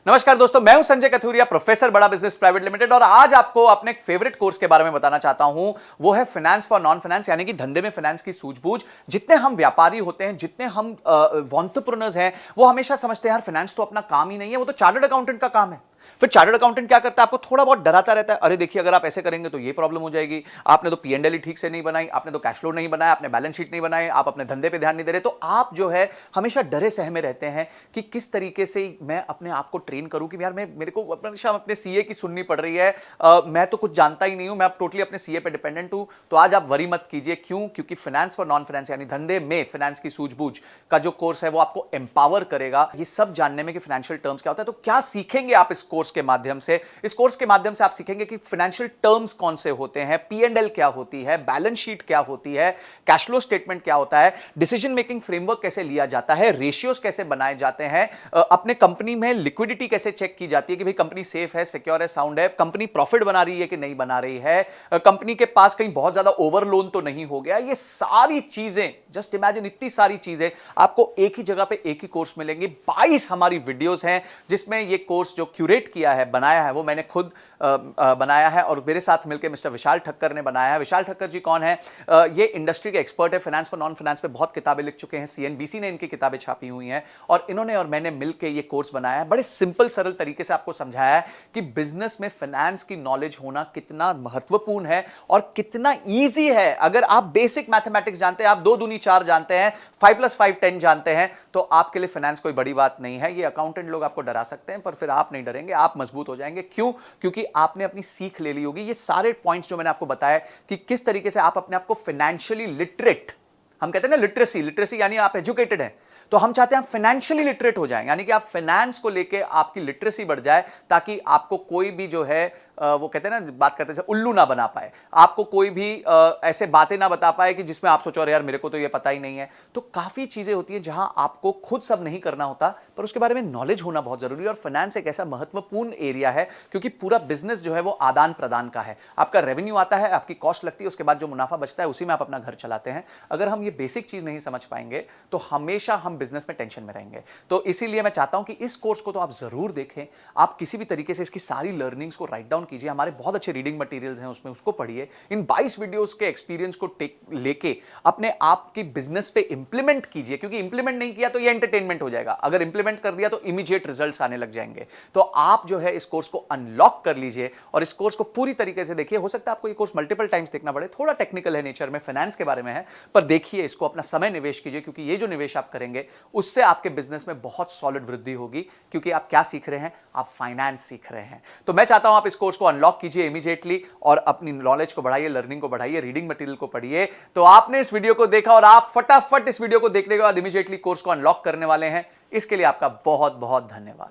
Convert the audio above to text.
नमस्कार दोस्तों, मैं हूं संजय कथुरिया, प्रोफेसर बड़ा बिजनेस प्राइवेट लिमिटेड। और आज आपको अपने एक फेवरेट कोर्स के बारे में बताना चाहता हूं। वो है फाइनेंस फॉर नॉन फाइनेंस, यानी कि धंधे में फाइनेंस की सूझबूझ। जितने हम व्यापारी होते हैं, जितने हम एंटरप्रेन्योर्स हैं, वो हमेशा समझते हैं यार फाइनेंस तो अपना काम ही नहीं है, वो तो चार्टर्ड अकाउंटेंट का काम है। फिर चार्टर्ड अकाउंटेंट क्या करता है? आपको थोड़ा बहुत डराता रहता है, अरे देखिए अगर आप ऐसे करेंगे तो ये प्रॉब्लम हो जाएगी, आपने तो पी&एल ठीक से नहीं बनाई, आपने तो कैश फ्लो नहीं बनाया, आपने बैलेंस शीट नहीं बनाई, आप अपने धंधे पे ध्यान नहीं दे रहे। तो आप जो है हमेशा डरे सहमे रहते हैं कि किस तरीके से मैं अपने आप को ट्रेन करूं कि यार मेरे को हमेशा अपने सीए की सुननी पड़ रही है, मैं तो कुछ जानता ही नहीं हूं, मैं अब टोटली अपने सीए पे डिपेंडेंट हूं। तो आज आप वरी मत कीजिए। क्यों? क्योंकि फाइनेंस फॉर नॉन फाइनेंस यानी धंधे में फाइनेंस की सूझबूझ का जो कोर्स है वो आपको एम्पावर करेगा ये सब जानने में कि फाइनेंशियल टर्म्स क्या होता है। तो क्या सीखेंगे आप इस कोर्स के माध्यम से? इस कोर्स के माध्यम से आप सीखेंगे कि फाइनेंशियल टर्म्स कौन से होते हैं, पी&एल क्या होती है, बैलेंस शीट क्या होती है, कैश फ्लो स्टेटमेंट क्या होता है, डिसीजन मेकिंग फ्रेमवर्क कैसे लिया जाता है, रेशियोज कैसे बनाए जाते हैं, अपने कंपनी में लिक्विडिटी कैसे चेक की जाती है कि भाई कंपनी सेफ है, सिक्योर है, साउंड है, कंपनी प्रॉफिट बना रही है कि नहीं बना रही है, कंपनी के पास कहीं बहुत ज्यादा ओवर लोन तो नहीं हो गया। ये सारी चीजें, जस्ट इमेजिन, इतनी सारी चीजें आपको एक ही जगह पे एक ही कोर्स मिलेंगे। 22 हमारी वीडियोस हैं जिसमें ये कोर्स जो क्यूरेट किया है, बनाया है, वो मैंने खुद बनाया है और मेरे साथ मिलकर मिस्टर विशाल ठक्कर ने बनाया है। विशाल ठक्कर जी कौन है? ये इंडस्ट्री के एक्सपर्ट है, फाइनेंस फॉर नॉन फाइनेंस पे बहुत किताबें लिख चुके हैं, सीएनबीसी ने इनकी किताबें छापी हुई हैं और इन्होंने और मैंने मिलकर ये कोर्स बनाया है। बड़े सिंपल सरल तरीके से आपको समझाया है कि बिजनेस में फाइनेंस की नॉलेज होना कितना महत्वपूर्ण है और कितना ईजी है। अगर आप बेसिक मैथमेटिक्स जानते हैं, आप 2 दूनी 4 जानते हैं, 5 + 5 10 जानते हैं, तो आपके लिए फाइनेंस कोई बड़ी बात नहीं है। ये अकाउंटेंट लोग आपको डरा सकते हैं, पर फिर आप नहीं डरेंगे, आप मजबूत हो जाएंगे। क्यों? क्योंकि आपने अपनी सीख ले ली होगी। ये सारे पॉइंट्स जो मैंने आपको बताया कि किस तरीके से आप अपने आप को फाइनेंशियली लिटरेट, हम कहते हैं ना लिटरेसी यानी आप एजुकेटेड हैं, तो हम चाहते हैं आप फाइनेंशियली लिटरेट हो जाएं, यानी कि आप फाइनेंस को लेके आपकी लिटरेसी बढ़ जाए ताकि आपको कोई भी जो है वो कहते हैं ना, बात करते हैं उल्लू ना बना पाए, आपको कोई भी ऐसे बातें ना बता पाए कि जिसमें आप सोचो यार मेरे को तो ये पता ही नहीं है। तो काफी चीजें होती है जहां आपको खुद सब नहीं करना होता, पर उसके बारे में नॉलेज होना बहुत जरूरी है। और फाइनेंस एक ऐसा महत्वपूर्ण एरिया है क्योंकि पूरा बिजनेस जो है वो आदान प्रदान का है। आपका रेवेन्यू आता है, आपकी कॉस्ट लगती है, उसके बाद जो मुनाफा बचता है उसी में आप अपना घर चलाते हैं। अगर हम ये बेसिक चीज नहीं समझ पाएंगे तो हमेशा हम बिजनेस में टेंशन में रहेंगे। तो इसीलिए मैं चाहता हूं कि इस कोर्स को तो आप जरूर देखें, आप किसी भी तरीके से इसकी सारी लर्निंग्स को राइट डाउन कीजिए। हमारे बहुत अच्छे रीडिंग मटेरियल्स हैं उसमें, उसको पढ़िए। इन 22 वीडियोस के एक्सपीरियंस को लेके अपने आप की बिजनेस पे इंप्लीमेंट कीजिए, क्योंकि इंप्लीमेंट नहीं किया तो ये एंटरटेनमेंट हो जाएगा, अगर इंप्लीमेंट कर दिया तो इमीडिएट रिजल्ट्स आने लग जाएंगे। तो आप जो है इस कोर्स को अनलॉक कर लीजिए और इस कोर्स को पूरी तरीके से देखिए। हो सकता है आपको ये कोर्स मल्टीपल टाइम्स देखना पड़े, थोड़ा टेक्निकल है नेचर में, फाइनेंस के बारे में है, पर देखिए इसको, अपना समय निवेश कीजिए, क्योंकि ये जो निवेश आप करेंगे उससे आपके बिजनेस में बहुत सॉलिड वृद्धि होगी। क्योंकि आप क्या सीख रहे हैं? आप फाइनेंस सीख रहे हैं। तो मैं चाहता हूं आप इस कोर्स को अनलॉक कीजिए इमीडिएटली और अपनी नॉलेज को बढ़ाइए, लर्निंग को बढ़ाइए, रीडिंग मटेरियल को पढ़िए। तो आपने इस वीडियो को देखा और आप फटाफट इस वीडियो को देखने के बाद इमीडिएटली कोर्स को अनलॉक करने वाले हैं। इसके लिए आपका बहुत बहुत धन्यवाद।